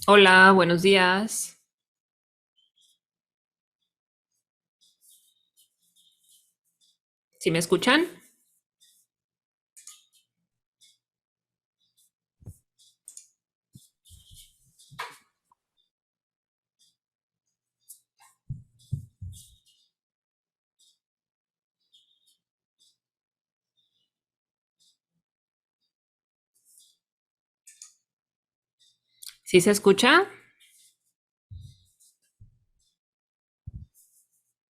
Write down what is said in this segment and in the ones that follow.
Hola, buenos días. ¿Sí me escuchan? ¿Sí se escucha?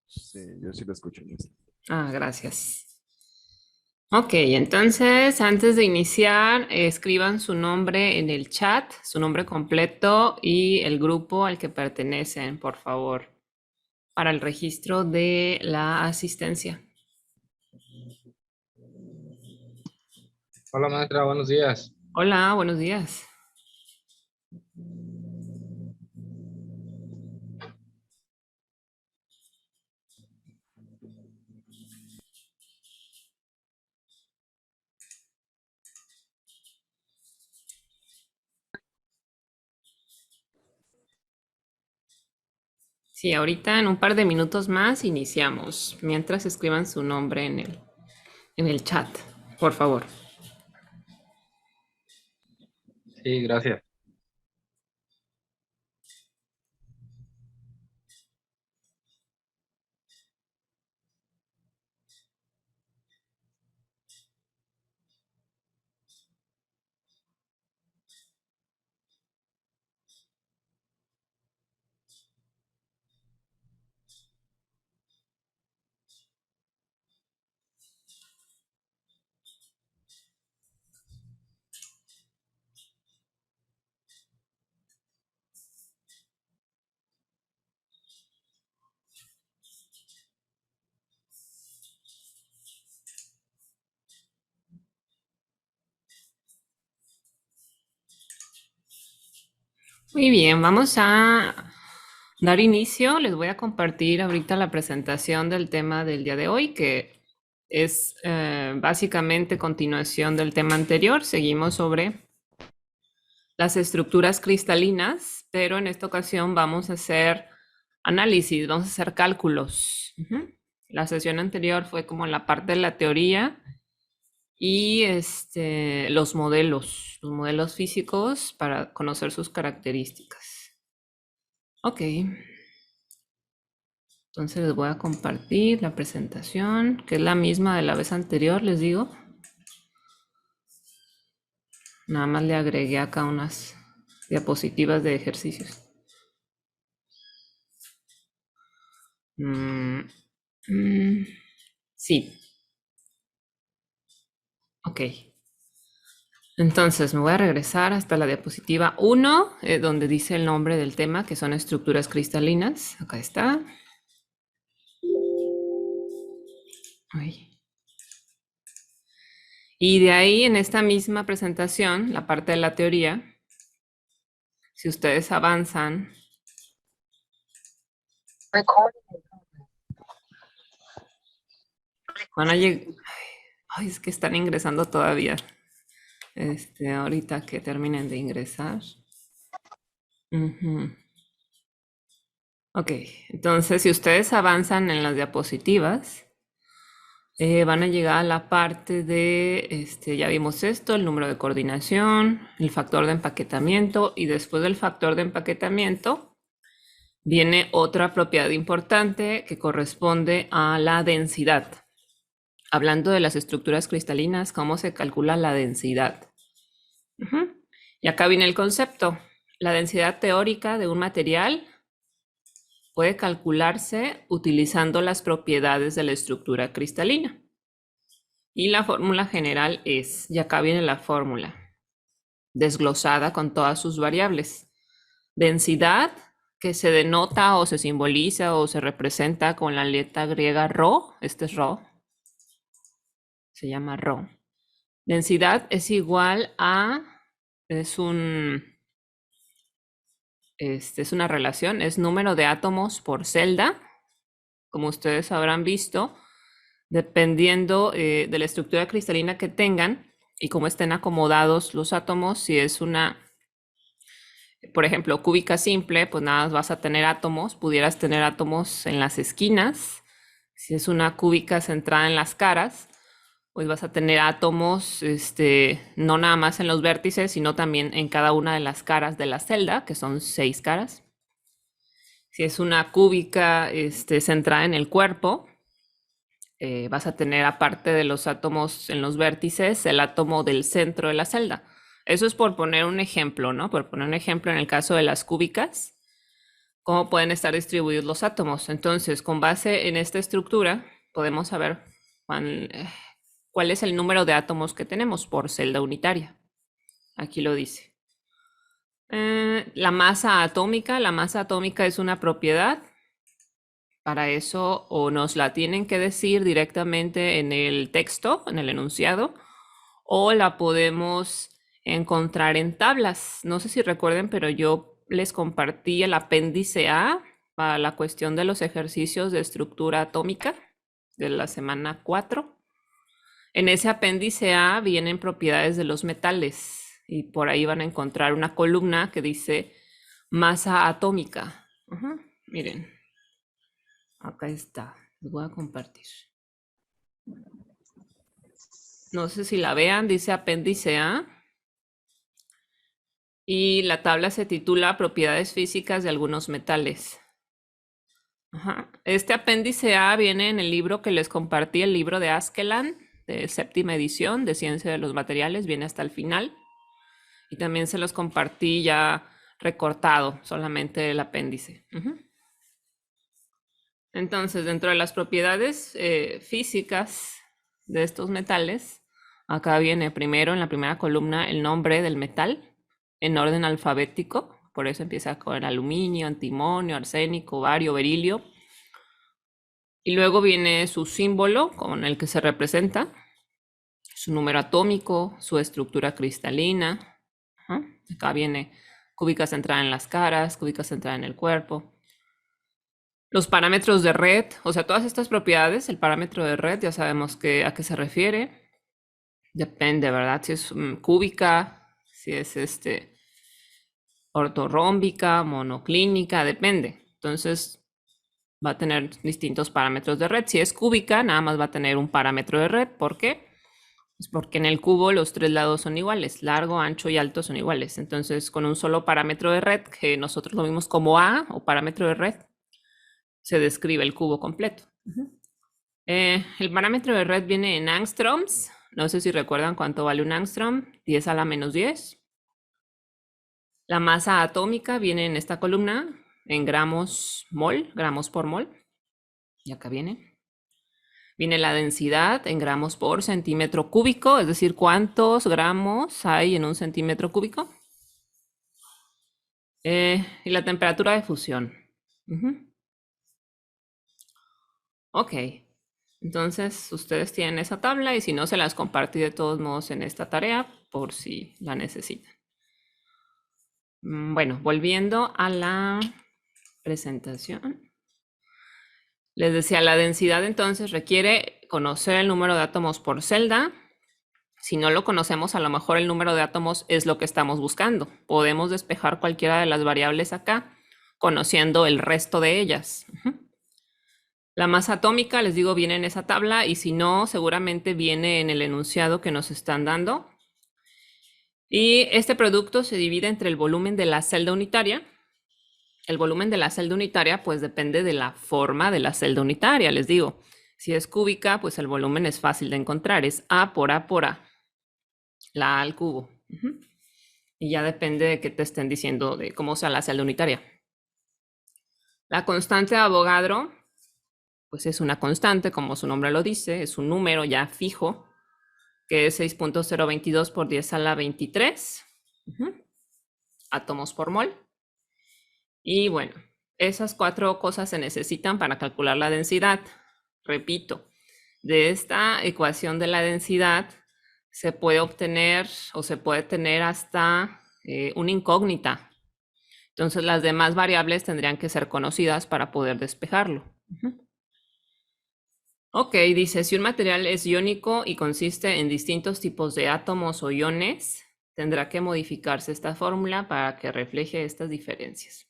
Sí, yo sí lo escucho. Listo. Ah, gracias. Ok, entonces antes de iniciar, escriban su nombre en el chat, su nombre completo y el grupo al que pertenecen, por favor, para el registro de la asistencia. Hola maestra, buenos días. Hola, buenos días. Sí, ahorita en un par de minutos más iniciamos, mientras escriban su nombre en el chat, por favor. Sí, gracias. Muy bien, vamos a dar inicio. Les voy a compartir ahorita la presentación del tema del día de hoy, que es básicamente continuación del tema anterior. Seguimos sobre las estructuras cristalinas, pero en esta ocasión vamos a hacer análisis, vamos a hacer cálculos. La sesión anterior fue como la parte de la teoría y los modelos físicos para conocer sus características. Ok, entonces les voy a compartir la presentación, que es la misma de la vez anterior, les digo. Nada más le agregué acá unas diapositivas de ejercicios. Mm, mm, sí, ok. Entonces me voy a regresar hasta la diapositiva 1, donde dice el nombre del tema, que son estructuras cristalinas. Acá está. Ay. Y de ahí, en esta misma presentación, la parte de la teoría, si ustedes avanzan, van a llegar. Ay, es que están ingresando todavía. Ahorita que terminen de ingresar. Ujú. Ok, entonces si ustedes avanzan en las diapositivas, van a llegar a la parte de, ya vimos esto, el número de coordinación, el factor de empaquetamiento y después del factor de empaquetamiento viene otra propiedad importante que corresponde a la densidad. Hablando de las estructuras cristalinas, ¿cómo se calcula la densidad? Ujú. Y acá viene el concepto. La densidad teórica de un material puede calcularse utilizando las propiedades de la estructura cristalina. Y la fórmula general es, y acá viene la fórmula, desglosada con todas sus variables. Densidad, que se denota o se simboliza o se representa con la letra griega rho, este es rho, se llama rho. Densidad es igual a, es un, es una relación, es número de átomos por celda, como ustedes habrán visto, dependiendo de la estructura cristalina que tengan y cómo estén acomodados los átomos, si es una Por ejemplo, cúbica simple, pues nada más vas a tener átomos, pudieras tener átomos en las esquinas. Si es una cúbica centrada en las caras, pues vas a tener átomos, no nada más en los vértices, sino también en cada una de las caras de la celda, que son 6 caras. Si es una cúbica, centrada en el cuerpo, vas a tener, aparte de los átomos en los vértices, el átomo del centro de la celda. Eso es por poner un ejemplo, ¿no? Por poner un ejemplo en el caso de las cúbicas, cómo pueden estar distribuidos los átomos. Entonces, con base en esta estructura, podemos saber cuál es el número de átomos que tenemos por celda unitaria. Aquí lo dice. La masa atómica es una propiedad. Para eso o nos la tienen que decir directamente en el texto, en el enunciado, o la podemos encontrar en tablas. No sé si recuerden, pero yo les compartí el apéndice A para la cuestión de los ejercicios de estructura atómica de la semana 4. En ese apéndice A vienen propiedades de los metales y por ahí van a encontrar una columna que dice masa atómica. Miren, acá está, les voy a compartir. No sé si la vean, dice apéndice A. Y la tabla se titula Propiedades físicas de algunos metales. Este apéndice A viene en el libro que les compartí, el libro de Askeland, de 7ª edición de Ciencia de los Materiales, viene hasta el final. Y también se los compartí ya recortado, solamente el apéndice. Entonces, dentro de las propiedades físicas de estos metales, acá viene primero en la primera columna el nombre del metal en orden alfabético. Por eso empieza con aluminio, antimonio, arsénico, bario, berilio. Y luego viene su símbolo con el que se representa, su número atómico, su estructura cristalina. Acá viene cúbica centrada en las caras, cúbica centrada en el cuerpo. Los parámetros de red, o sea, todas estas propiedades, el parámetro de red, ya sabemos a qué se refiere. Depende, ¿verdad? Si es cúbica, si es ortorrómbica, monoclínica, depende. Entonces, va a tener distintos parámetros de red. Si es cúbica, nada más va a tener un parámetro de red. ¿Por qué? Pues porque en el cubo los 3 lados son iguales, largo, ancho y alto son iguales. Entonces, con un solo parámetro de red, que nosotros lo vimos como A o parámetro de red, se describe el cubo completo. El parámetro de red viene en angstroms. No sé si recuerdan cuánto vale un angstrom, 10 a la menos 10. La masa atómica viene en esta columna en gramos por mol. Y acá viene. Viene la densidad en gramos por centímetro cúbico, es decir, cuántos gramos hay en un centímetro cúbico. Y la temperatura de fusión. Ok, entonces ustedes tienen esa tabla y si no, se las compartí de todos modos en esta tarea por si la necesitan. Bueno, volviendo a la presentación. Les decía, la densidad entonces requiere conocer el número de átomos por celda. Si no lo conocemos, a lo mejor el número de átomos es lo que estamos buscando. Podemos despejar cualquiera de las variables acá, conociendo el resto de ellas. La masa atómica, les digo, viene en esa tabla y si no, seguramente viene en el enunciado que nos están dando. Y este producto se divide entre el volumen de la celda unitaria. El volumen de la celda unitaria pues depende de la forma de la celda unitaria, les digo. Si es cúbica, pues el volumen es fácil de encontrar, es A por A por A, la A al cubo. Y ya depende de qué te estén diciendo de cómo sea la celda unitaria. La constante de Avogadro, pues es una constante, como su nombre lo dice, es un número ya fijo, que es 6.022 por 10 a la 23 átomos por mol. Y bueno, esas 4 cosas se necesitan para calcular la densidad. Repito, de esta ecuación de la densidad se puede obtener o se puede tener hasta una incógnita. Entonces las demás variables tendrían que ser conocidas para poder despejarlo. Ok, dice, si un material es iónico y consiste en distintos tipos de átomos o iones, tendrá que modificarse esta fórmula para que refleje estas diferencias.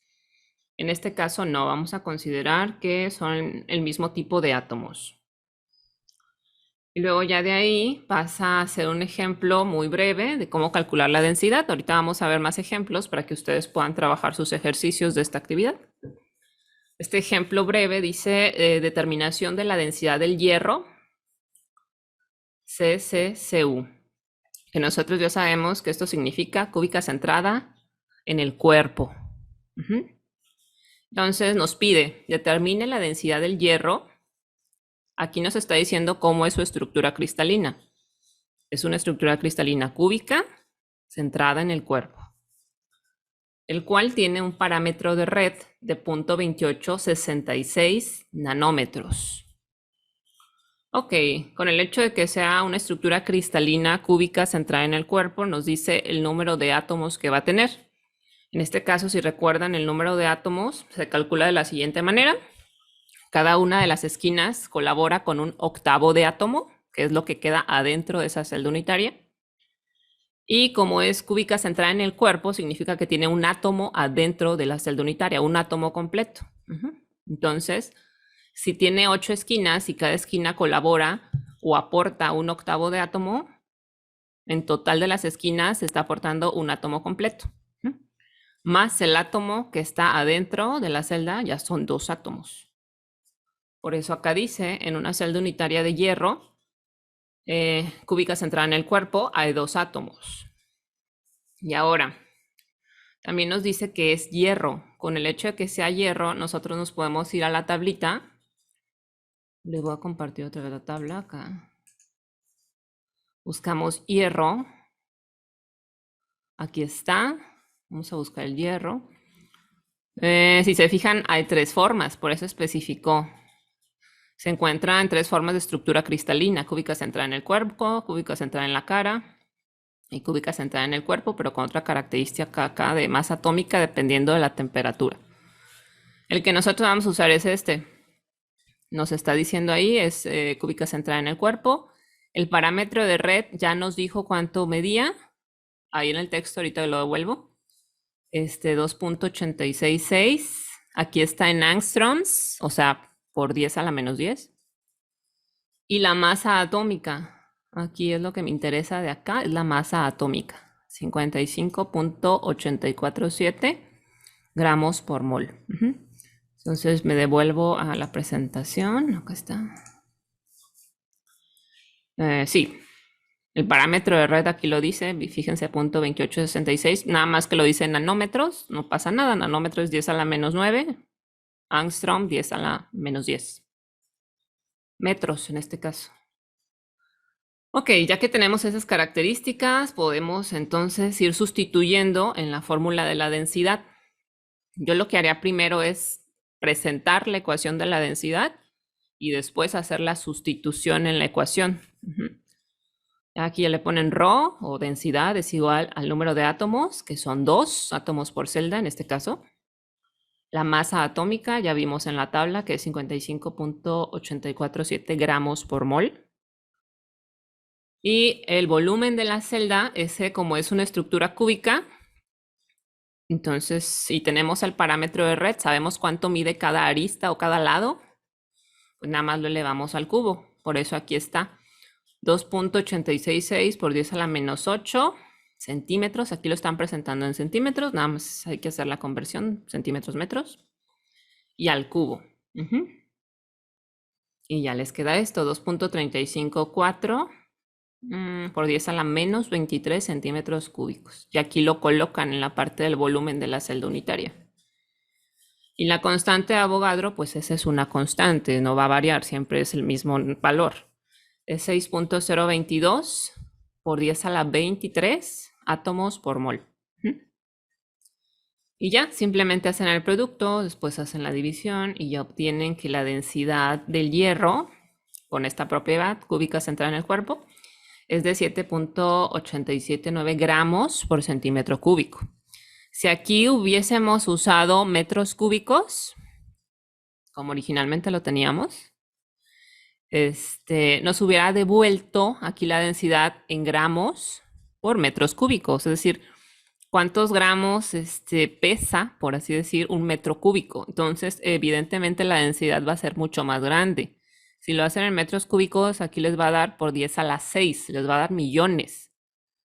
En este caso no, vamos a considerar que son el mismo tipo de átomos. Y luego ya de ahí pasa a ser un ejemplo muy breve de cómo calcular la densidad. Ahorita vamos a ver más ejemplos para que ustedes puedan trabajar sus ejercicios de esta actividad. Este ejemplo breve dice determinación de la densidad del hierro, CCCU, que nosotros ya sabemos que esto significa cúbica centrada en el cuerpo. Entonces nos pide, determine la densidad del hierro. Aquí nos está diciendo cómo es su estructura cristalina. Es una estructura cristalina cúbica centrada en el cuerpo, el cual tiene un parámetro de red de 0.2866 nanómetros. Ok, con el hecho de que sea una estructura cristalina cúbica centrada en el cuerpo, nos dice el número de átomos que va a tener. En este caso, si recuerdan, el número de átomos se calcula de la siguiente manera. Cada una de las esquinas colabora con un octavo de átomo, que es lo que queda adentro de esa celda unitaria. Y como es cúbica centrada en el cuerpo, significa que tiene un átomo adentro de la celda unitaria, un átomo completo. Entonces, si tiene 8 esquinas y cada esquina colabora o aporta un octavo de átomo, en total de las esquinas se está aportando un átomo completo. Más el átomo que está adentro de la celda, ya son 2 átomos. Por eso acá dice, en una celda unitaria de hierro, cúbica centrada en el cuerpo, hay 2 átomos. Y ahora, también nos dice que es hierro. Con el hecho de que sea hierro, nosotros nos podemos ir a la tablita. Les voy a compartir otra vez la tabla acá. Buscamos hierro. Aquí está. Vamos a buscar el hierro. Si se fijan, hay 3 formas, por eso especificó. Se encuentra en 3 formas de estructura cristalina: cúbica centrada en el cuerpo, cúbica centrada en la cara y cúbica centrada en el cuerpo, pero con otra característica acá de masa atómica dependiendo de la temperatura. El que nosotros vamos a usar es este. Nos está diciendo ahí, es cúbica centrada en el cuerpo. El parámetro de red ya nos dijo cuánto medía. Ahí en el texto, ahorita lo devuelvo. 2.866. Aquí está en angstroms, o sea, por 10 a la menos 10. Y la masa atómica, aquí es lo que me interesa de acá, es la masa atómica. 55.847 gramos por mol. Entonces me devuelvo a la presentación. Acá está. Sí, el parámetro de red aquí lo dice, fíjense, 0.2866, nada más que lo dice en nanómetros, no pasa nada, nanómetros es 10 a la menos 9, angstrom 10 a la menos 10. Metros en este caso. Ok, ya que tenemos esas características, podemos entonces ir sustituyendo en la fórmula de la densidad. Yo lo que haría primero es presentar la ecuación de la densidad y después hacer la sustitución en la ecuación. Aquí ya le ponen ρ o densidad es igual al número de átomos, que son 2 átomos por celda en este caso. La masa atómica ya vimos en la tabla que es 55.847 gramos por mol. Y el volumen de la celda, ese como es una estructura cúbica, entonces si tenemos el parámetro de red, sabemos cuánto mide cada arista o cada lado, pues nada más lo elevamos al cubo. Por eso aquí está 2.866 por 10 a la menos 8 centímetros. Aquí lo están presentando en centímetros, nada más hay que hacer la conversión, centímetros, metros, y al cubo. Y ya les queda esto, 2.354 por 10 a la menos 23 centímetros cúbicos. Y aquí lo colocan en la parte del volumen de la celda unitaria. Y la constante de Avogadro, pues esa es una constante, no va a variar, siempre es el mismo valor. Es 6.022 por 10 a la 23 átomos por mol. Y ya, simplemente hacen el producto, después hacen la división y ya obtienen que la densidad del hierro, con esta propiedad cúbica centrada en el cuerpo, es de 7.879 gramos por centímetro cúbico. Si aquí hubiésemos usado metros cúbicos, como originalmente lo teníamos, nos hubiera devuelto aquí la densidad en gramos por metros cúbicos, es decir, cuántos gramos pesa, por así decir, un metro cúbico. Entonces, evidentemente la densidad va a ser mucho más grande. Si lo hacen en metros cúbicos, aquí les va a dar por 10 a la 6, les va a dar millones,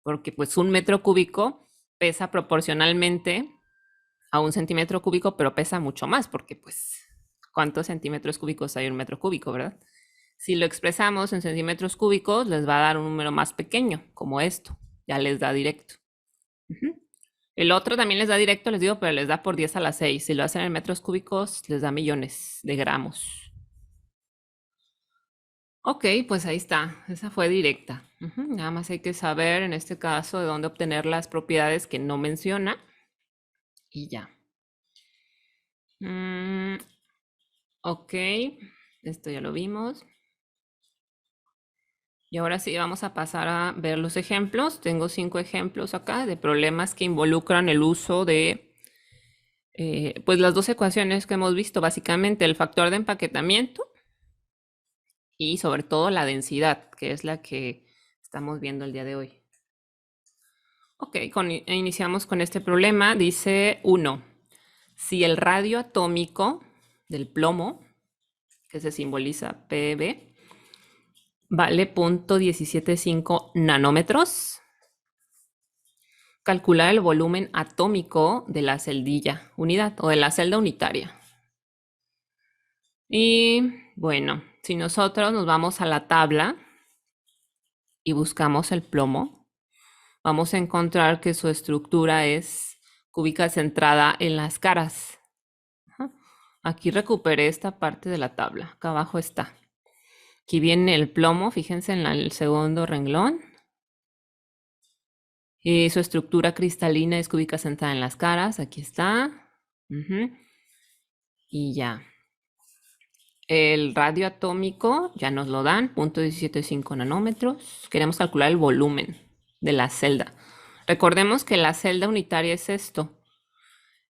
porque pues un metro cúbico pesa proporcionalmente a un centímetro cúbico, pero pesa mucho más, porque pues, ¿cuántos centímetros cúbicos hay en un metro cúbico, verdad? Si lo expresamos en centímetros cúbicos, les va a dar un número más pequeño, como esto, ya les da directo. El otro también les da directo, les digo, pero les da por 10 a la 6. Si lo hacen en metros cúbicos, les da millones de gramos. Ok, pues ahí está. Esa fue directa. Nada más hay que saber en este caso de dónde obtener las propiedades que no menciona. Y ya. Ok, esto ya lo vimos. Y ahora sí vamos a pasar a ver los ejemplos. Tengo 5 ejemplos acá de problemas que involucran el uso de pues las dos ecuaciones que hemos visto, básicamente el factor de empaquetamiento y sobre todo la densidad, que es la que estamos viendo el día de hoy. Ok, iniciamos con este problema. Dice 1. Si el radio atómico del plomo, que se simboliza Pb, vale 0.175 nanómetros, calcular el volumen atómico de la celdilla unidad o de la celda unitaria. Y bueno, si nosotros nos vamos a la tabla y buscamos el plomo, vamos a encontrar que su estructura es cúbica centrada en las caras. Aquí recuperé esta parte de la tabla. Acá abajo está. Aquí viene el plomo, fíjense en el segundo renglón. Y su estructura cristalina es cúbica centrada en las caras. Aquí está. Y ya. El radio atómico ya nos lo dan, 0.175 nanómetros. Queremos calcular el volumen de la celda. Recordemos que la celda unitaria es esto.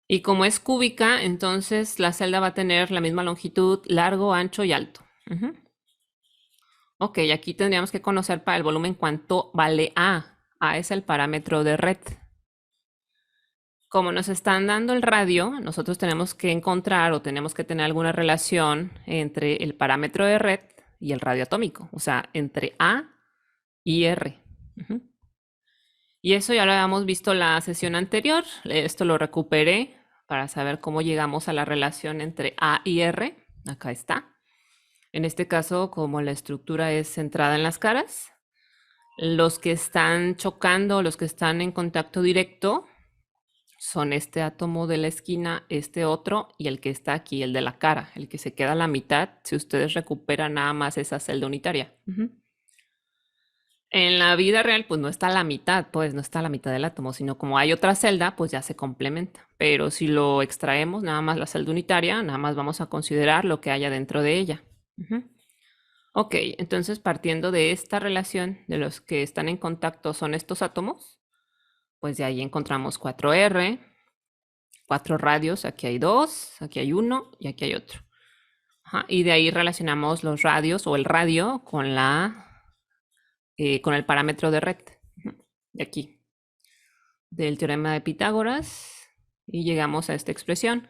Y como es cúbica, entonces la celda va a tener la misma longitud, largo, ancho y alto. Ok, aquí tendríamos que conocer para el volumen cuánto vale A. A es el parámetro de red. Como nos están dando el radio, nosotros tenemos que encontrar o tenemos que tener alguna relación entre el parámetro de red y el radio atómico, o sea, entre A y R. Y eso ya lo habíamos visto la sesión anterior. Esto lo recuperé para saber cómo llegamos a la relación entre A y R. Acá está. En este caso, como la estructura es centrada en las caras, los que están chocando, los que están en contacto directo, son este átomo de la esquina, este otro y el que está aquí, el de la cara, el que se queda a la mitad, si ustedes recuperan nada más esa celda unitaria. En la vida real, pues no está a la mitad, pues no está a la mitad del átomo, sino como hay otra celda, pues ya se complementa. Pero si lo extraemos, nada más la celda unitaria, nada más vamos a considerar lo que haya dentro de ella. Ok, entonces partiendo de esta relación de los que están en contacto son estos átomos, pues de ahí encontramos 4R, 4 radios, aquí hay 2, aquí hay 1 y aquí hay otro. Y de ahí relacionamos los radios o el radio con con el parámetro de red. De aquí, del teorema de Pitágoras, y llegamos a esta expresión,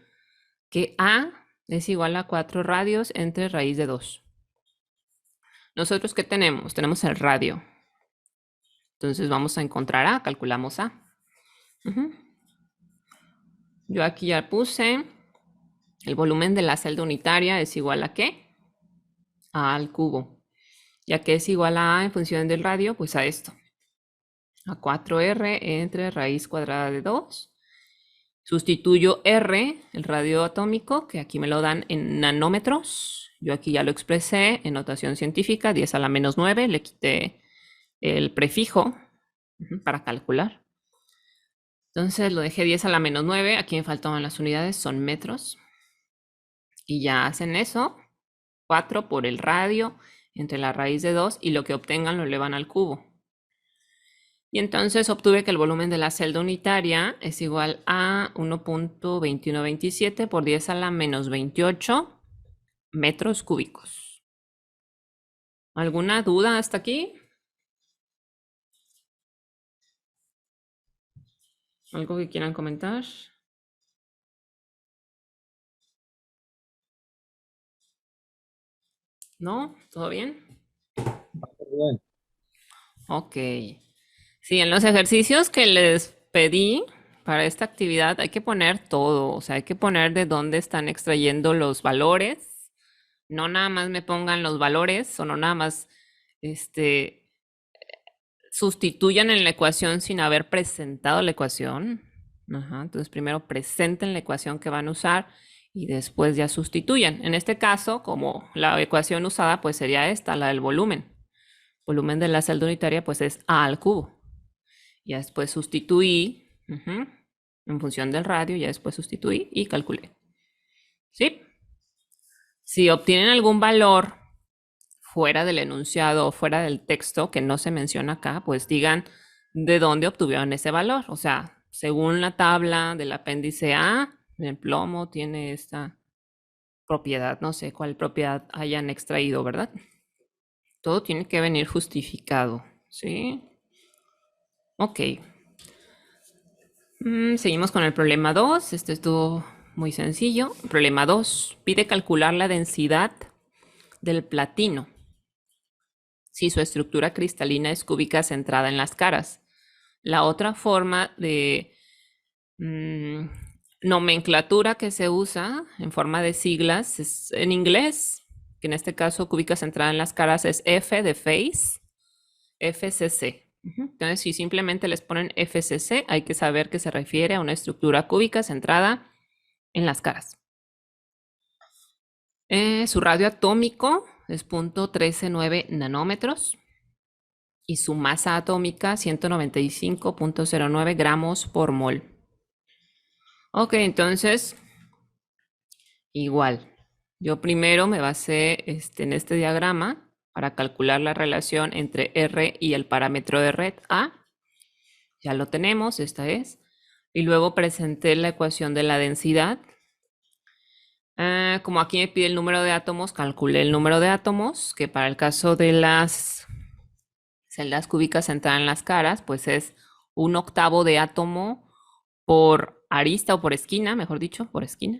que A es igual a 4 radios entre raíz de 2. ¿Nosotros qué tenemos? Tenemos el radio. Entonces vamos a encontrar A, calculamos A. Yo aquí ya puse el volumen de la celda unitaria es igual a ¿qué? A al cubo. Ya que es igual a A en función del radio, pues a esto. A 4R entre raíz cuadrada de 2. Sustituyo R, el radio atómico, que aquí me lo dan en nanómetros. Yo aquí ya lo expresé en notación científica, 10 a la menos 9. Le quité el prefijo para calcular. Entonces lo dejé 10 a la menos 9. Aquí me faltaban las unidades, son metros. Y ya hacen eso. 4 por el radio entre la raíz de 2 y lo que obtengan lo elevan al cubo. Y entonces obtuve que el volumen de la celda unitaria es igual a 1.2127 por 10 a la menos 28 metros cúbicos. ¿Alguna duda hasta aquí? ¿Algo que quieran comentar? ¿No? ¿Todo bien? Bien. Ok. Sí, en los ejercicios que les pedí para esta actividad hay que poner todo, o sea, hay que poner de dónde están extrayendo los valores. No nada más me pongan los valores o no nada más este, sustituyan en la ecuación sin haber presentado la ecuación. Ajá, entonces primero presenten la ecuación que van a usar y después ya sustituyan. En este caso, como la ecuación usada pues sería esta, la del volumen. Volumen de la celda unitaria pues es A al cubo. Ya después sustituí en función del radio, ya después sustituí y calculé. ¿Sí? Si obtienen algún valor fuera del enunciado o fuera del texto que no se menciona acá, pues digan de dónde obtuvieron ese valor. O sea, según la tabla del apéndice A, el plomo tiene esta propiedad, no sé cuál propiedad hayan extraído, ¿verdad? Todo tiene que venir justificado, ¿sí? Ok. Seguimos con el problema 2. Este estuvo muy sencillo. Problema 2. Pide calcular la densidad del platino si su estructura cristalina es cúbica centrada en las caras. La otra forma de nomenclatura que se usa en forma de siglas es en inglés, que en este caso cúbica centrada en las caras es F de face, FCC. Entonces, si simplemente les ponen FCC, hay que saber que se refiere a una estructura cúbica centrada en las caras. Su radio atómico es 0.139 nanómetros y su masa atómica 195.09 gramos por mol. Ok, entonces, igual. Yo primero me basé en este diagrama para calcular la relación entre R y el parámetro de red A. Ya lo tenemos, esta es. Y luego presenté la ecuación de la densidad. Como aquí me pide el número de átomos, calculé el número de átomos, que para el caso de las celdas cúbicas centradas en las caras, pues es 1/8 de átomo por arista o por esquina, mejor dicho, por esquina.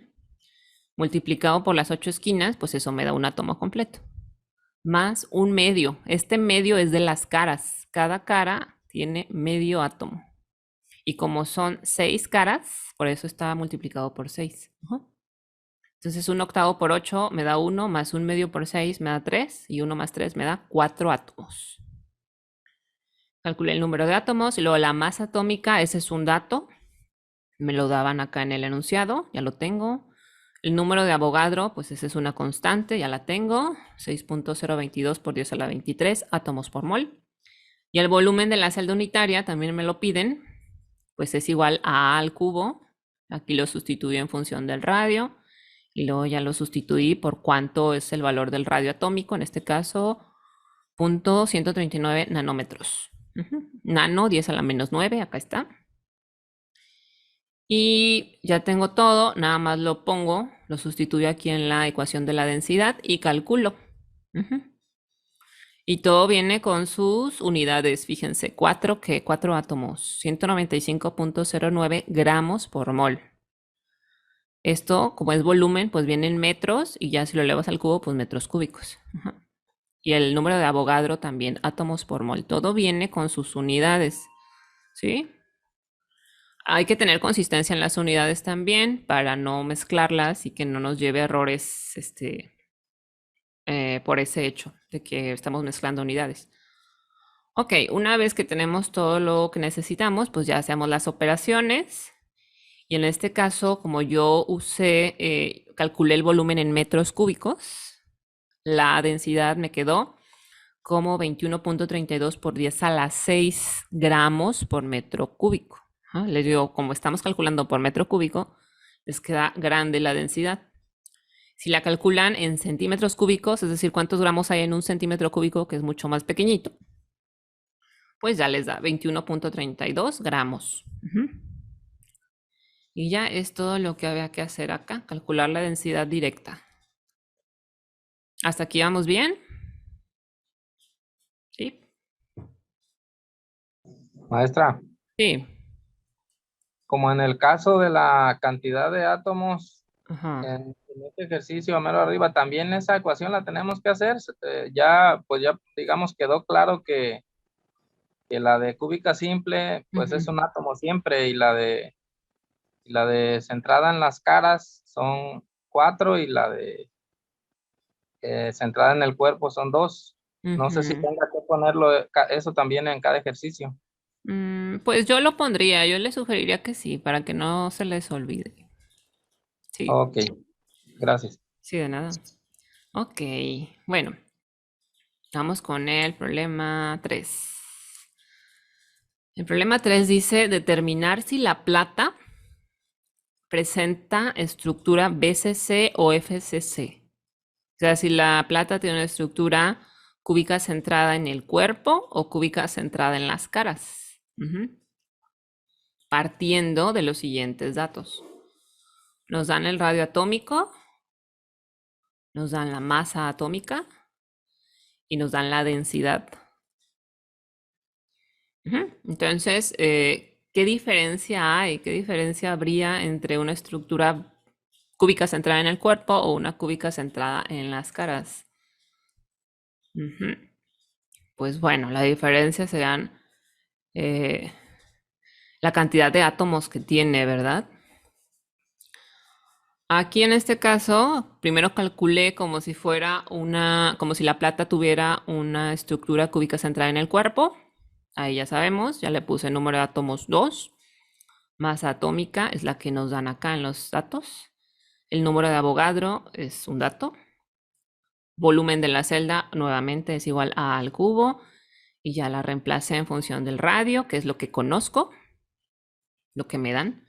Multiplicado por las 8 esquinas, pues eso me da un átomo completo. Más un medio. Este medio es de las caras. Cada cara tiene medio átomo. Y como son 6 caras, por eso está multiplicado por 6. Entonces 1/8 por 8 me da 1, más un medio por 6 me da 3, y 1 más 3 me da 4 átomos. Calculé el número de átomos y luego la masa atómica, ese es un dato. Me lo daban acá en el enunciado, ya lo tengo. El número de Avogadro, pues esa es una constante, ya la tengo. 6.022 por 10 a la 23 átomos por mol. Y el volumen de la celda unitaria también me lo piden, pues es igual a A al cubo. Aquí lo sustituyo en función del radio. Y luego ya lo sustituí por cuánto es el valor del radio atómico, en este caso 0.139 nanómetros. Nano 10 a la menos 9, acá está. Y ya tengo todo, nada más lo pongo, lo sustituyo aquí en la ecuación de la densidad y calculo. Y todo viene con sus unidades, fíjense, 4 átomos, 195.09 gramos por mol. Esto, como es volumen, pues viene en metros y ya si lo elevas al cubo, pues metros cúbicos. Y el número de Avogadro también, átomos por mol. Todo viene con sus unidades, ¿sí? Hay que tener consistencia en las unidades también para no mezclarlas y que no nos lleve a errores por ese hecho de que estamos mezclando unidades. Ok, una vez que tenemos todo lo que necesitamos, pues ya hacemos las operaciones. Y en este caso, como yo calculé el volumen en metros cúbicos, la densidad me quedó como 21.32 por 10 a la 6 gramos por metro cúbico. Les digo, como estamos calculando por metro cúbico, les queda grande la densidad. Si la calculan en centímetros cúbicos, es decir, cuántos gramos hay en un centímetro cúbico, que es mucho más pequeñito, pues ya les da 21.32 gramos. Y ya es todo lo que había que hacer acá, calcular la densidad directa. ¿Hasta aquí vamos bien? ¿Sí? Maestra, Sí. como en el caso de la cantidad de átomos Ajá. en este ejercicio mero arriba, también esa ecuación la tenemos que hacer. Ya, pues ya digamos quedó claro que la de cúbica simple, pues es Ujú. un átomo siempre, y la de centrada en las caras son 4 y la de centrada en el cuerpo son 2. No sé si Ujú. tenga que ponerlo eso también en cada ejercicio. Pues yo lo pondría, yo le sugeriría que sí, para que no se les olvide. Sí, Ok, gracias. sí, de nada. Ok, bueno, vamos con el problema 3. El problema 3 dice determinar si la plata presenta estructura BCC o FCC. O sea, si la plata tiene una estructura cúbica centrada en el cuerpo o cúbica centrada en las caras. Partiendo de los siguientes datos. Nos dan el radio atómico, nos dan la masa atómica y nos dan la densidad. Entonces, ¿qué diferencia hay? ¿Qué diferencia habría entre una estructura cúbica centrada en el cuerpo o una cúbica centrada en las caras? Pues bueno, la diferencia serán la cantidad de átomos que tiene, ¿verdad? Aquí en este caso, primero calculé como si fuera como si la plata tuviera una estructura cúbica centrada en el cuerpo. Ahí ya sabemos, ya le puse el número de átomos 2. Masa atómica es la que nos dan acá en los datos. El número de Avogadro es un dato. Volumen de la celda nuevamente es igual a al cubo. Y ya la reemplacé en función del radio, que es lo que conozco, lo que me dan.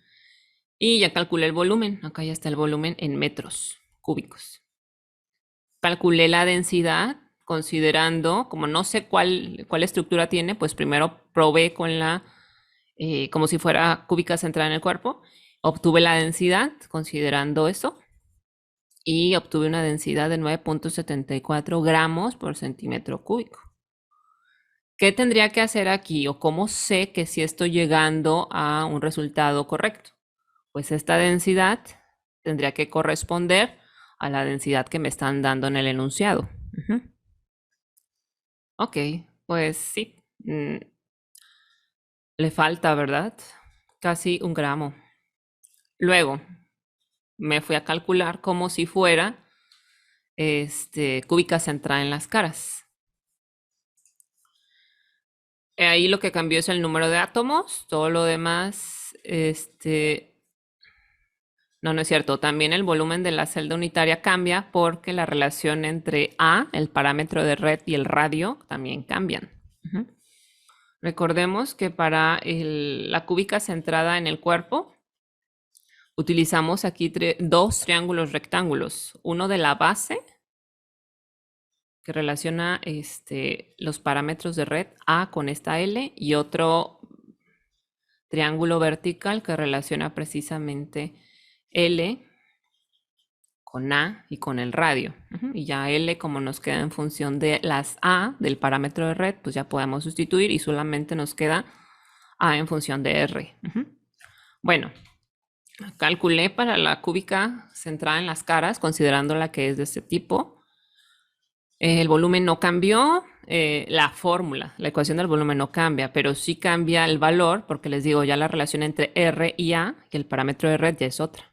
Y ya calculé el volumen. Acá ya está el volumen en metros cúbicos. Calculé la densidad considerando, como no sé cuál estructura tiene, pues primero probé con como si fuera cúbica centrada en el cuerpo. Obtuve la densidad considerando eso y obtuve una densidad de 9.74 gramos por centímetro cúbico. ¿Qué tendría que hacer aquí o cómo sé que sí estoy llegando a un resultado correcto? Pues esta densidad tendría que corresponder a la densidad que me están dando en el enunciado. Ok, pues sí, le falta, ¿verdad? Casi un gramo. Luego me fui a calcular como si fuera cúbica centrada en las caras. Ahí lo que cambió es el número de átomos, todo lo demás, no es cierto. También el volumen de la celda unitaria cambia porque la relación entre A, el parámetro de red, y el radio también cambian. Recordemos que para la cúbica centrada en el cuerpo, utilizamos aquí dos triángulos rectángulos. Uno de la base, que relaciona los parámetros de red A con esta L, y otro triángulo vertical que relaciona precisamente L con A y con el radio. Y ya L, como nos queda en función de las A del parámetro de red, pues ya podemos sustituir y solamente nos queda A en función de R. Bueno, calculé para la cúbica centrada en las caras, considerándola que es de este tipo. El volumen no cambió, la fórmula, la ecuación del volumen no cambia, pero sí cambia el valor, porque les digo, ya la relación entre R y A, que el parámetro de red ya es otra.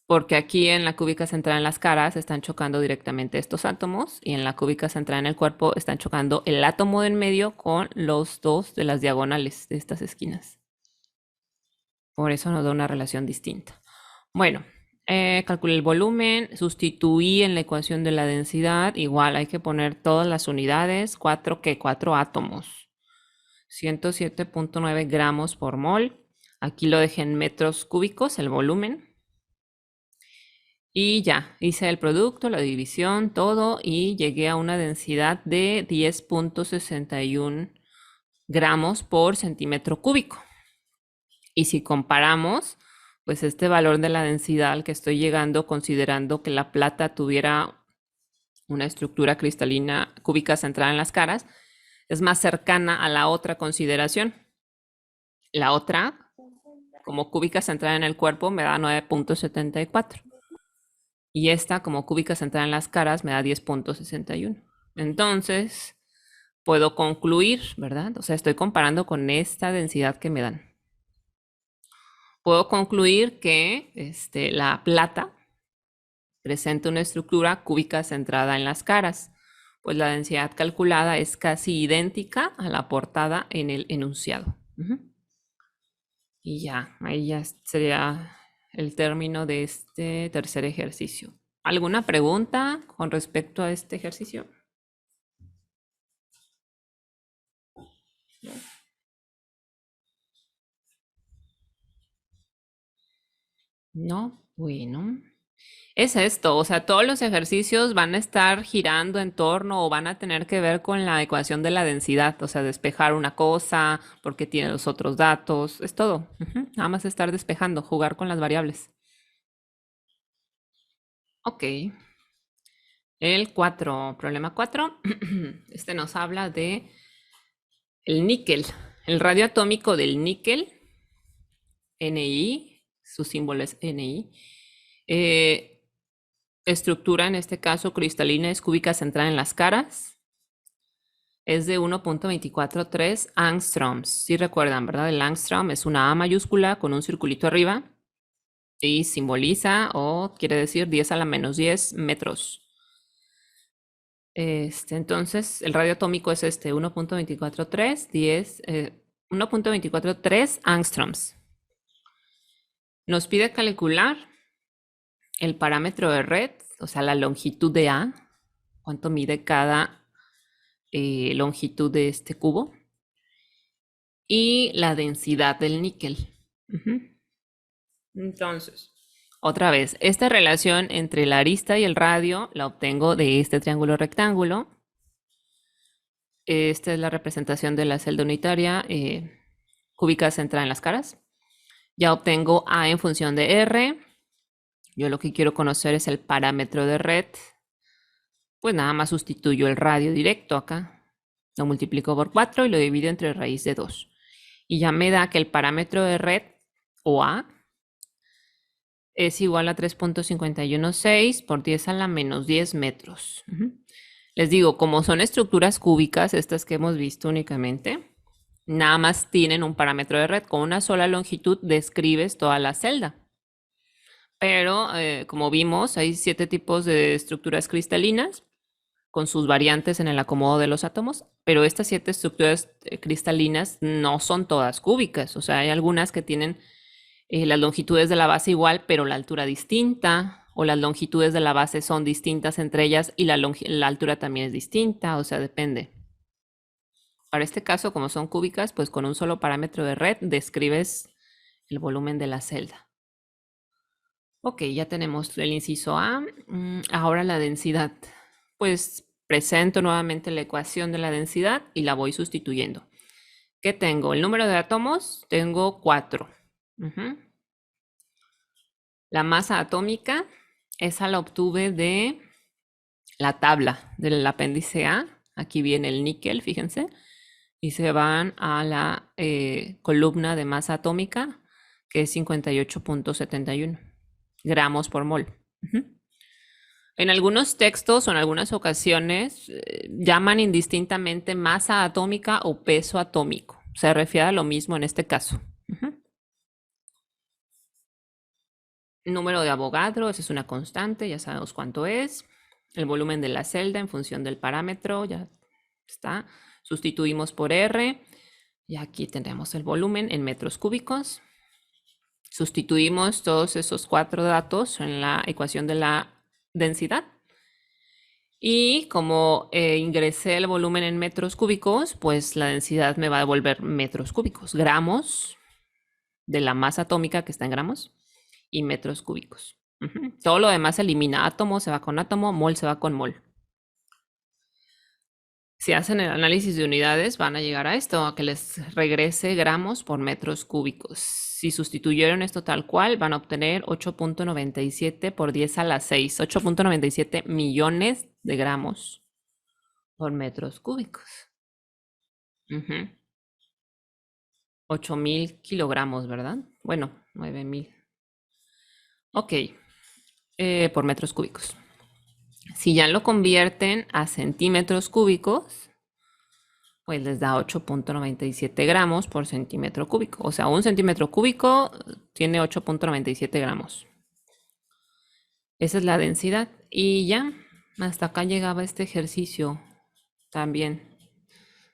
Porque aquí en la cúbica centrada en las caras están chocando directamente estos átomos, y en la cúbica centrada en el cuerpo están chocando el átomo de en medio con los dos de las diagonales de estas esquinas. Por eso nos da una relación distinta. Bueno, calculé el volumen, sustituí en la ecuación de la densidad. Igual hay que poner todas las unidades, 4 átomos. 107.9 gramos por mol. Aquí lo dejé en metros cúbicos, el volumen. Y ya, hice el producto, la división, todo, y llegué a una densidad de 10.61 gramos por centímetro cúbico. Y si comparamos, pues este valor de la densidad al que estoy llegando, considerando que la plata tuviera una estructura cristalina cúbica centrada en las caras, es más cercana a la otra consideración. La otra como cúbica centrada en el cuerpo me da 9.74. Y esta como cúbica centrada en las caras me da 10.61. Entonces, puedo concluir, ¿verdad? O sea, estoy comparando con esta densidad que me dan. Puedo concluir que la plata presenta una estructura cúbica centrada en las caras, pues la densidad calculada es casi idéntica a la aportada en el enunciado. Y ya, ahí ya sería el término de este tercer ejercicio. ¿Alguna pregunta con respecto a este ejercicio? No, bueno. Es esto, o sea, todos los ejercicios van a estar girando en torno o van a tener que ver con la ecuación de la densidad, o sea, despejar una cosa porque tiene los otros datos, es todo. Nada más estar despejando, jugar con las variables. Ok. El 4, problema 4. Este nos habla de el níquel, el radio atómico del níquel, Ni, su símbolo es Ni. Estructura, en este caso cristalina, es cúbica centrada en las caras. Es de 1.243 angstroms. Si recuerdan, ¿verdad? El angstrom es una A mayúscula con un circulito arriba y simboliza o quiere decir 10 a la menos 10 metros. Entonces, el radio atómico es 1.243 angstroms. Nos pide calcular el parámetro de red, o sea, la longitud de A, cuánto mide cada longitud de este cubo, y la densidad del níquel. Entonces, otra vez, esta relación entre la arista y el radio la obtengo de este triángulo rectángulo. Esta es la representación de la celda unitaria cúbica centrada en las caras. Ya obtengo A en función de R. Yo lo que quiero conocer es el parámetro de red. Pues nada más sustituyo el radio directo acá. Lo multiplico por 4 y lo divido entre raíz de 2. Y ya me da que el parámetro de red, o A, es igual a 3.516 por 10 a la menos 10 metros. Les digo, como son estructuras cúbicas, estas que hemos visto únicamente, nada más tienen un parámetro de red. Con una sola longitud describes toda la celda. Pero, como vimos, hay 7 tipos de estructuras cristalinas con sus variantes en el acomodo de los átomos, pero estas 7 estructuras cristalinas no son todas cúbicas. O sea, hay algunas que tienen las longitudes de la base igual, pero la altura distinta, o las longitudes de la base son distintas entre ellas y la altura también es distinta, o sea, depende. Para este caso, como son cúbicas, pues con un solo parámetro de red describes el volumen de la celda. Ok, ya tenemos el inciso A. Ahora la densidad. Pues presento nuevamente la ecuación de la densidad y la voy sustituyendo. ¿Qué tengo? El número de átomos, tengo 4. La masa atómica, esa la obtuve de la tabla del apéndice A. Aquí viene el níquel, fíjense. Y se van a la columna de masa atómica, que es 58.71 gramos por mol. En algunos textos o en algunas ocasiones llaman indistintamente masa atómica o peso atómico. Se refiere a lo mismo en este caso. Número de Avogadro, esa es una constante, ya sabemos cuánto es. El volumen de la celda en función del parámetro, ya está. Sustituimos por R y aquí tenemos el volumen en metros cúbicos. Sustituimos todos esos 4 datos en la ecuación de la densidad. Y como ingresé el volumen en metros cúbicos, pues la densidad me va a devolver metros cúbicos, gramos de la masa atómica que está en gramos y metros cúbicos. Todo lo demás se elimina. Átomo se va con átomo, mol se va con mol. Si hacen el análisis de unidades, van a llegar a esto, a que les regrese gramos por metros cúbicos. Si sustituyeron esto tal cual, van a obtener 8.97 por 10 a la 6, 8.97 millones de gramos por metros cúbicos. 8.000 kilogramos, ¿verdad? Bueno, 9,000. Ok, por metros cúbicos. Si ya lo convierten a centímetros cúbicos, pues les da 8,97 gramos por centímetro cúbico. O sea, un centímetro cúbico tiene 8,97 gramos. Esa es la densidad. Y ya, hasta acá llegaba este ejercicio también.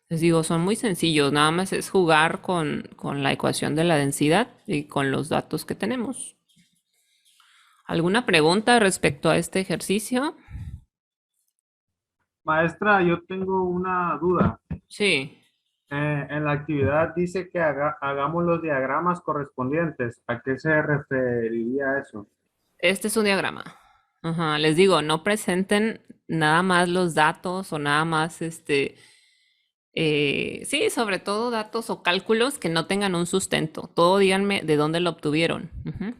Les digo, son muy sencillos, nada más es jugar con la ecuación de la densidad y con los datos que tenemos. ¿Alguna pregunta respecto a este ejercicio? Maestra, yo tengo una duda. Sí, En la actividad dice que hagamos los diagramas correspondientes. ¿A qué se referiría eso? este es un diagrama. Ajá, les digo, no presenten nada más los datos o nada más sí, sobre todo datos o cálculos que no tengan un sustento. Todo díganme de dónde lo obtuvieron. Ujú.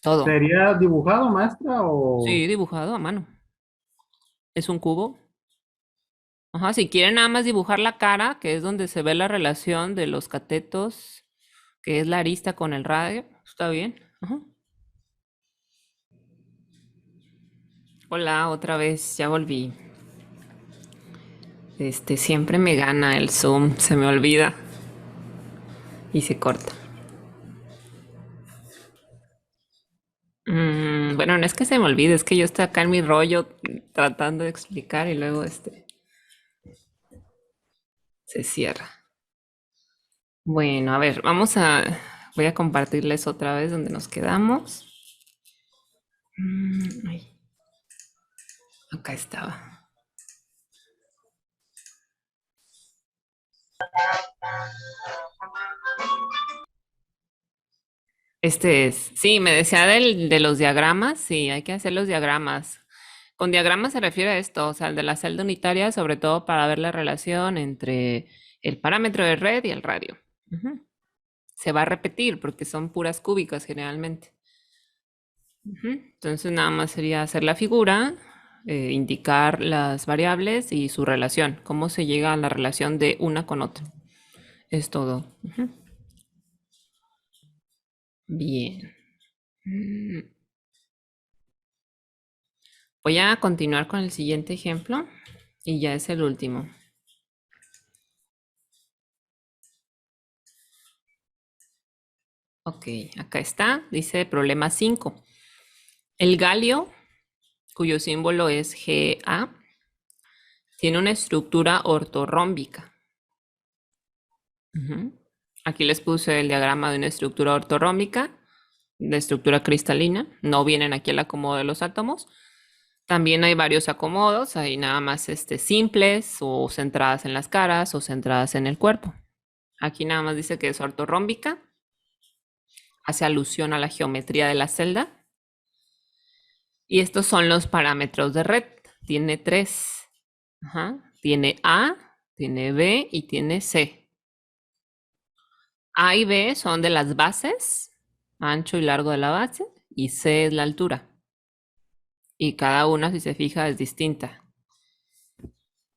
Todo. ¿Sería dibujado, maestra, o...? Sí, dibujado a mano. Es un cubo. Ajá, si quieren nada más dibujar la cara, que es donde se ve la relación de los catetos, que es la arista con el radio, está bien. Ajá. Hola, otra vez, ya volví. Siempre me gana el Zoom, se me olvida y se corta. Bueno, no es que se me olvide, es que yo estoy acá en mi rollo tratando de explicar y luego se cierra. Bueno, a ver, voy a compartirles otra vez donde nos quedamos. Ay, acá estaba. Sí, me decía de los diagramas, sí, hay que hacer los diagramas. Con diagramas se refiere a esto, o sea, el de la celda unitaria, sobre todo para ver la relación entre el parámetro de red y el radio. Ujú. Se va a repetir porque son puras cúbicas generalmente. Ujú. Entonces nada más sería hacer la figura, indicar las variables y su relación, cómo se llega a la relación de una con otra. Es todo. Ujú. Bien. Mm, Voy a continuar con el siguiente ejemplo y ya es el último. Ok, acá está, dice problema 5. El galio, cuyo símbolo es Ga, tiene una estructura ortorrómbica. Ujú. Aquí les puse el diagrama de una estructura ortorrómbica, de estructura cristalina. No vienen aquí el acomodo de los átomos. También hay varios acomodos, hay nada más simples o centradas en las caras o centradas en el cuerpo. Aquí nada más dice que es ortorrómbica, hace alusión a la geometría de la celda. Y estos son los parámetros de red. Tiene 3. Ajá. Tiene A, tiene B y tiene C. A y B son de las bases, ancho y largo de la base, y C es la altura. Y cada una, si se fija, es distinta.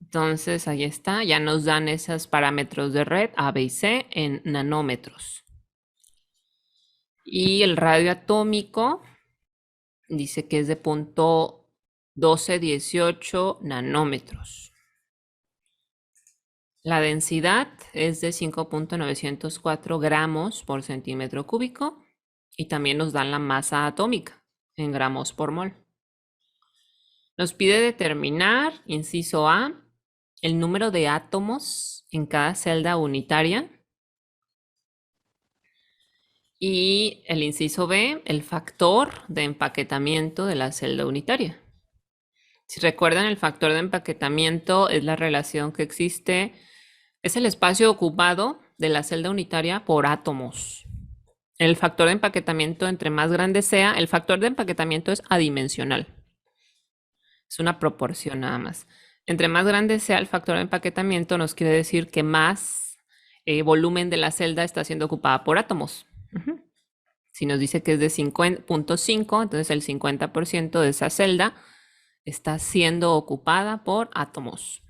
Entonces, ahí está, ya nos dan esos parámetros de red A, B y C en nanómetros. Y el radio atómico dice que es de 0,1218 nanómetros. La densidad es de 5,904 gramos por centímetro cúbico y también nos dan la masa atómica en gramos por mol. Nos pide determinar, inciso A, el número de átomos en cada celda unitaria y el inciso B, el factor de empaquetamiento de la celda unitaria. Si recuerdan, el factor de empaquetamiento es la relación que existe, es el espacio ocupado de la celda unitaria por átomos. El factor de empaquetamiento, entre más grande sea, el factor de empaquetamiento es adimensional. Es una proporción nada más. Entre más grande sea el factor de empaquetamiento, nos quiere decir que más volumen de la celda está siendo ocupada por átomos. Si nos dice que es de 50,5, entonces el 50% de esa celda está siendo ocupada por átomos.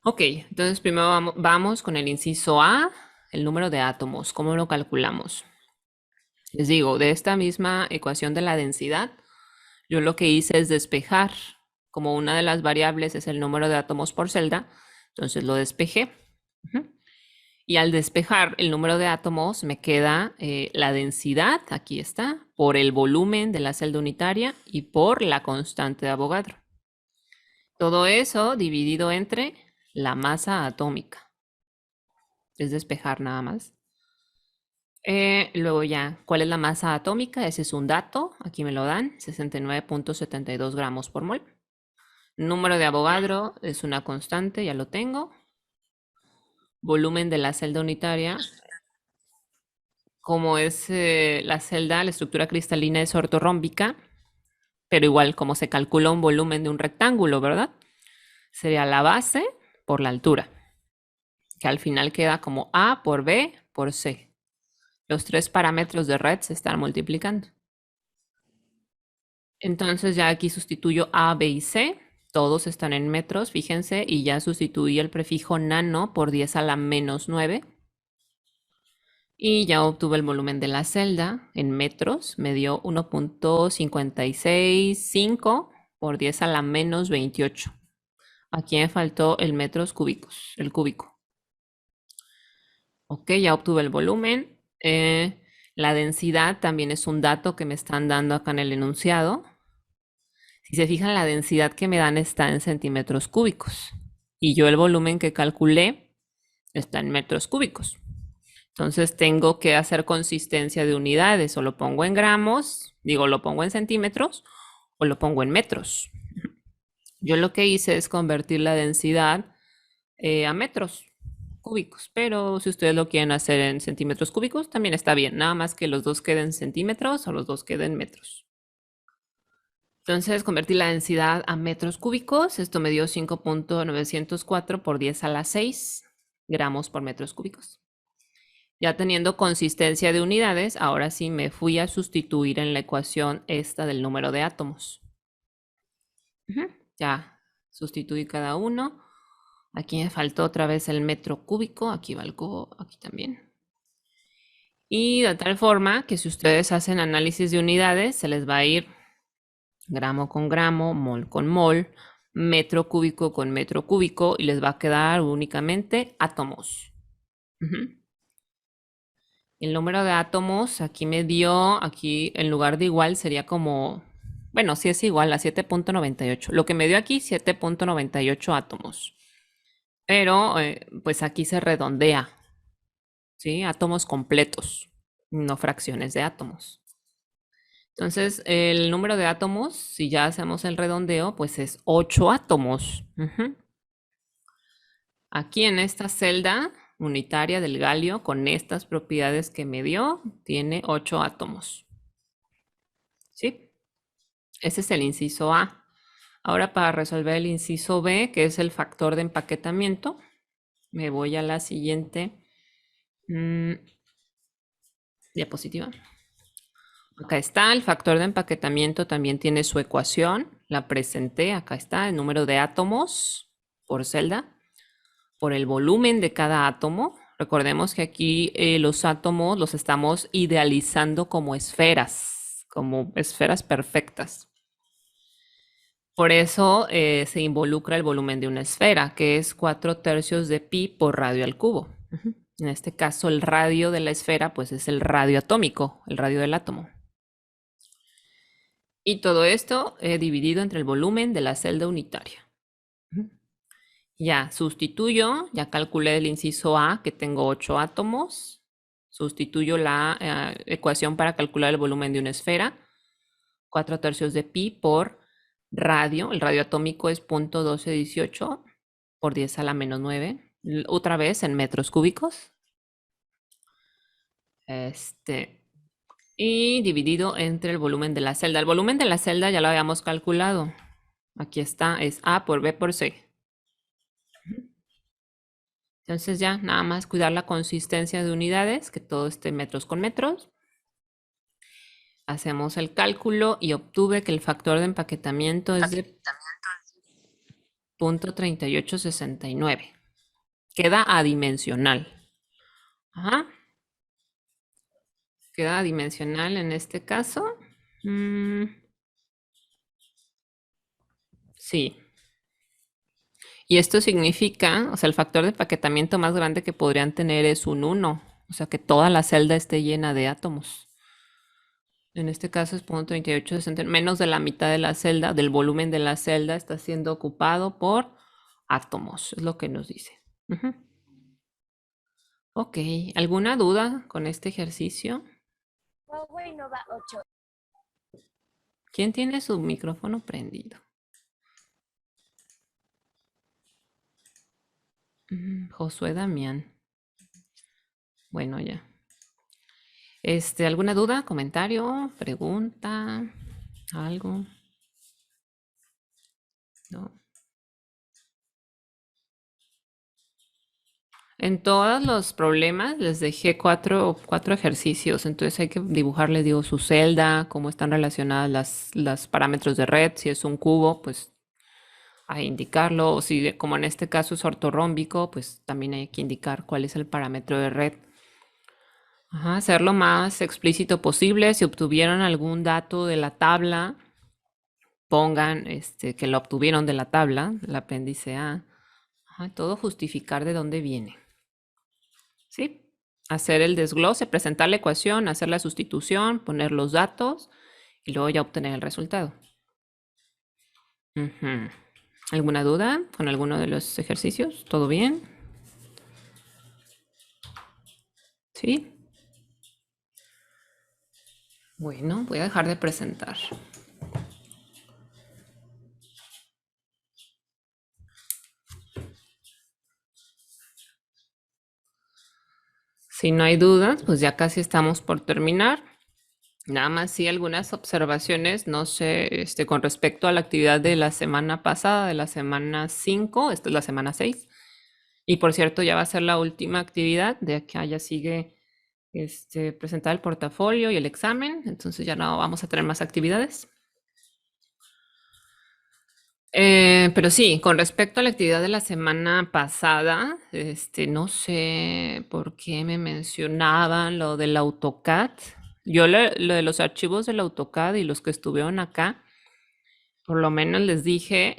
Ok, entonces primero vamos con el inciso A, el número de átomos, ¿cómo lo calculamos? Les digo, de esta misma ecuación de la densidad, yo lo que hice es despejar, como una de las variables es el número de átomos por celda, entonces lo despejé. Y al despejar el número de átomos me queda la densidad, aquí está, por el volumen de la celda unitaria y por la constante de Avogadro. Todo eso dividido entre la masa atómica. Es despejar nada más. Luego ya, ¿cuál es la masa atómica? Ese es un dato, aquí me lo dan, 69.72 gramos por mol. Número de Avogadro es una constante, ya lo tengo. Volumen de la celda unitaria. Como es la celda, la estructura cristalina es ortorrómbica, pero igual como se calcula un volumen de un rectángulo, ¿verdad? Sería la base por la altura, que al final queda como A por B por C. Los tres parámetros de red se están multiplicando. Entonces ya aquí sustituyo A, B y C. Todos están en metros, fíjense, y ya sustituí el prefijo nano por 10 a la menos 9. Y ya obtuve el volumen de la celda en metros. Me dio 1.565 por 10 a la menos 28. Aquí me faltó el metros cúbicos, el cúbico. Ok, ya obtuve el volumen. La densidad también es un dato que me están dando acá en el enunciado. Si se fijan, la densidad que me dan está en centímetros cúbicos. Y yo el volumen que calculé está en metros cúbicos. Entonces tengo que hacer consistencia de unidades. O lo pongo en gramos, lo pongo en centímetros, o lo pongo en metros. Yo lo que hice es convertir la densidad a metros cúbicos, pero si ustedes lo quieren hacer en centímetros cúbicos, también está bien, nada más que los dos queden centímetros o los dos queden metros. Entonces convertí la densidad a metros cúbicos, esto me dio 5.904 por 10 a la 6 gramos por metros cúbicos. Ya teniendo consistencia de unidades, ahora sí me fui a sustituir en la ecuación esta del número de átomos. Ya sustituí cada uno. Aquí me faltó otra vez el metro cúbico, aquí valgo, aquí también. Y de tal forma que si ustedes hacen análisis de unidades, se les va a ir gramo con gramo, mol con mol, metro cúbico con metro cúbico y les va a quedar únicamente átomos. El número de átomos aquí me dio, aquí en lugar de igual sería como, bueno, sí es igual a 7.98. Lo que me dio aquí, 7.98 átomos. Pero pues aquí se redondea, ¿sí? Átomos completos, no fracciones de átomos. Entonces, el número de átomos, si ya hacemos el redondeo, pues es 8 átomos. Aquí en esta celda unitaria del galio, con estas propiedades que me dio, tiene 8 átomos. ¿Sí? Ese es el inciso A. Ahora para resolver el inciso B, que es el factor de empaquetamiento, me voy a la siguiente diapositiva. Acá está, el factor de empaquetamiento también tiene su ecuación, la presenté, acá está, el número de átomos por celda, por el volumen de cada átomo. Recordemos que aquí los átomos los estamos idealizando como esferas perfectas. Por eso se involucra el volumen de una esfera, que es 4/3 de pi por radio al cubo. En este caso, el radio de la esfera, pues es el radio atómico, el radio del átomo. Y todo esto dividido entre el volumen de la celda unitaria. Ya sustituyo, ya calculé el inciso A, que tengo 8 átomos. Sustituyo la ecuación para calcular el volumen de una esfera. 4/3 de pi por radio. El radio atómico es 0.1218 por 10 a la menos 9. Otra vez en metros cúbicos. Y dividido entre el volumen de la celda. El volumen de la celda ya lo habíamos calculado. Aquí está, es A por B por C. Entonces ya nada más cuidar la consistencia de unidades, que todo esté metros con metros. Hacemos el cálculo y obtuve que el factor de empaquetamiento es de 0.3869. Queda adimensional. Ajá. Queda dimensional en este caso. Sí. Y esto significa, o sea, el factor de empaquetamiento más grande que podrían tener es un 1. O sea, que toda la celda esté llena de átomos. En este caso es 0.38, menos de la mitad de la celda, del volumen de la celda está siendo ocupado por átomos, es lo que nos dice. Ujú. Ok, ¿alguna duda con este ejercicio? Huawei Nova 8. ¿Quién tiene su micrófono prendido? Josué Damián. Bueno, ya. ¿Alguna duda, comentario, pregunta, algo? No. En todos los problemas les dejé cuatro ejercicios, entonces hay que dibujarle, digo, su celda, cómo están relacionadas las parámetros de red, si es un cubo, pues hay que indicarlo, o si como en este caso es ortorrómbico, pues también hay que indicar cuál es el parámetro de red. Ajá, hacer lo más explícito posible. Si obtuvieron algún dato de la tabla, pongan que lo obtuvieron de la tabla, del apéndice A. Ajá, todo justificar de dónde viene. ¿Sí? Hacer el desglose, presentar la ecuación, hacer la sustitución, poner los datos y luego ya obtener el resultado. Ujú. ¿Alguna duda con alguno de los ejercicios? ¿Todo bien? ¿Sí? Bueno, voy a dejar de presentar. Si no hay dudas, pues ya casi estamos por terminar. Nada más sí algunas observaciones, no sé, con respecto a la actividad de la semana pasada, de la semana 5, esta es la semana 6. Y por cierto, ya va a ser la última actividad, de acá ya sigue presentar el portafolio y el examen, entonces ya no vamos a tener más actividades. Pero sí, con respecto a la actividad de la semana pasada, no sé por qué me mencionaban lo del AutoCAD. Yo lo de los archivos del AutoCAD y los que estuvieron acá, por lo menos les dije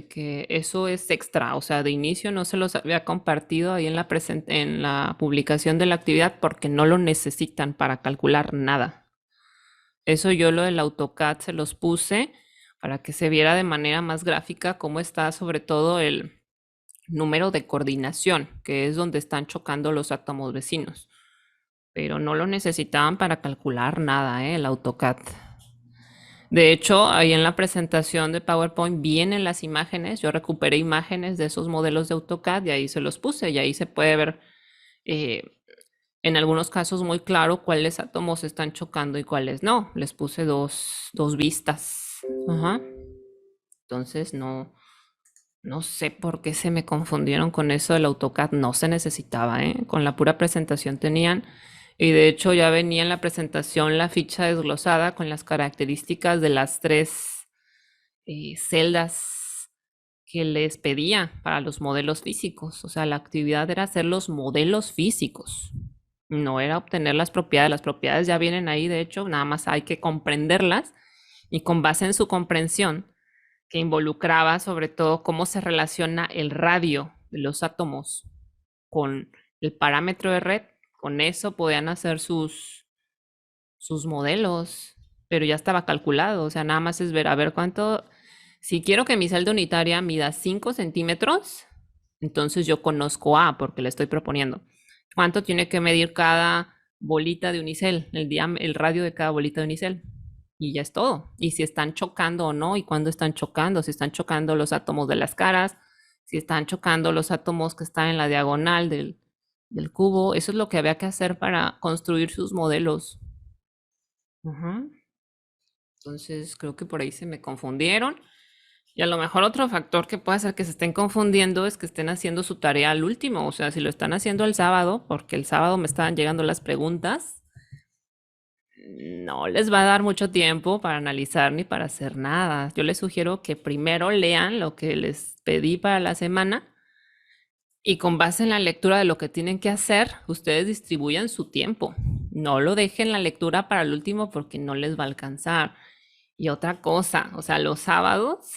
que eso es extra, o sea, de inicio no se los había compartido ahí en la publicación de la actividad porque no lo necesitan para calcular nada. Eso yo lo del AutoCAD se los puse para que se viera de manera más gráfica cómo está sobre todo el número de coordinación, que es donde están chocando los átomos vecinos. Pero no lo necesitaban para calcular nada, el AutoCAD. De hecho, ahí en la presentación de PowerPoint vienen las imágenes. Yo recuperé imágenes de esos modelos de AutoCAD y ahí se los puse y ahí se puede ver en algunos casos muy claro cuáles átomos están chocando y cuáles no. Les puse dos vistas. Ajá. Entonces no sé por qué se me confundieron con eso del AutoCAD. No se necesitaba, con la pura presentación tenían. Y de hecho ya venía en la presentación la ficha desglosada con las características de las 3 celdas que les pedía para los modelos físicos. O sea, la actividad era hacer los modelos físicos. No era obtener las propiedades. Las propiedades ya vienen ahí, de hecho, nada más hay que comprenderlas y con base en su comprensión, que involucraba sobre todo cómo se relaciona el radio de los átomos con el parámetro de red, con eso podían hacer sus modelos, pero ya estaba calculado, o sea, nada más es ver, a ver cuánto, si quiero que mi celda unitaria mida 5 centímetros, entonces yo conozco A porque le estoy proponiendo. ¿Cuánto tiene que medir cada bolita de unicel, el radio de cada bolita de unicel? Y ya es todo. Y si están chocando o no, y cuándo están chocando, si están chocando los átomos de las caras, si están chocando los átomos que están en la diagonal del cubo, eso es lo que había que hacer para construir sus modelos. Ajá. Entonces creo que por ahí se me confundieron. Y a lo mejor otro factor que puede hacer que se estén confundiendo es que estén haciendo su tarea al último. O sea, si lo están haciendo el sábado, porque el sábado me estaban llegando las preguntas, no les va a dar mucho tiempo para analizar ni para hacer nada. Yo les sugiero que primero lean lo que les pedí para la semana Y con base en la lectura de lo que tienen que hacer, ustedes distribuyan su tiempo. No lo dejen la lectura para el último porque no les va a alcanzar. Y otra cosa, o sea, los sábados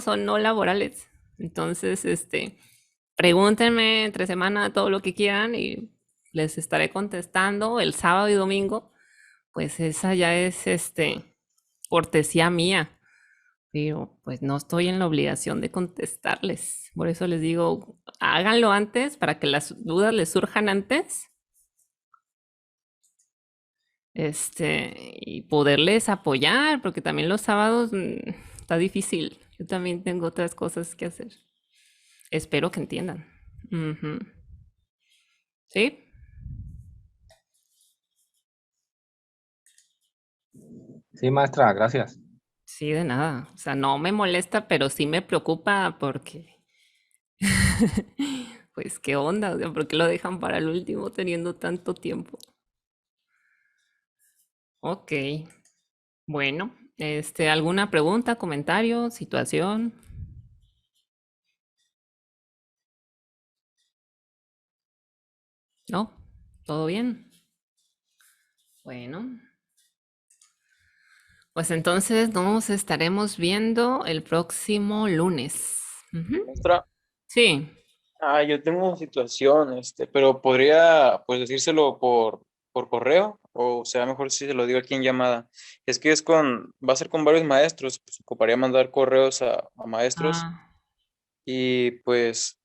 son no laborales. Entonces, pregúntenme entre semana todo lo que quieran y les estaré contestando el sábado y domingo. Pues esa ya es, cortesía mía. Pero pues no estoy en la obligación de contestarles. Por eso les digo, háganlo antes para que las dudas les surjan antes. Y poderles apoyar, porque también los sábados está difícil. Yo también tengo otras cosas que hacer. Espero que entiendan. Ujú. ¿Sí? Sí, maestra, gracias. Sí, de nada. O sea, no me molesta, pero sí me preocupa porque, pues, ¿qué onda? O sea, ¿por qué lo dejan para el último teniendo tanto tiempo? Ok. Bueno, ¿alguna pregunta, comentario, situación? ¿No? ¿Todo bien? Bueno, pues entonces nos estaremos viendo el próximo lunes. Ujú. Maestra, Sí, yo tengo una situación, pero podría, pues, decírselo por correo, o sea, mejor si se lo digo aquí en llamada. Es que va a ser con varios maestros, pues ocuparía mandar correos a maestros ah, y pues,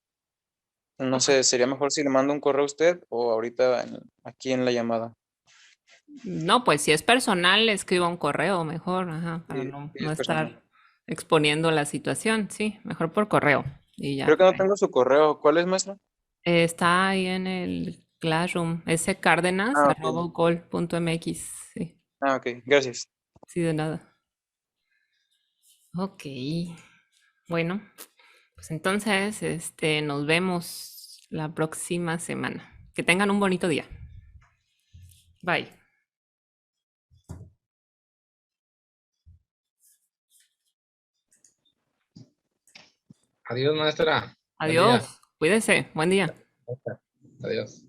no sé, sería mejor si le mando un correo a usted o ahorita aquí en la llamada. no, pues si es personal, escriba un correo mejor, ajá, para Sí, no, sí, no es personal. estar exponiendo la situación, sí, mejor por correo y ya. Creo que no tengo su correo. ¿Cuál es, maestra? Está ahí en el Classroom, Ah, ok. scárdenas@ucol.mx, sí, Ah, ok. Gracias. sí, de nada. Ok, bueno, pues entonces, nos vemos la próxima semana. Que tengan un bonito día. Bye. Adiós, maestra. Buen día. Adiós. Cuídense. Buen día. Adiós.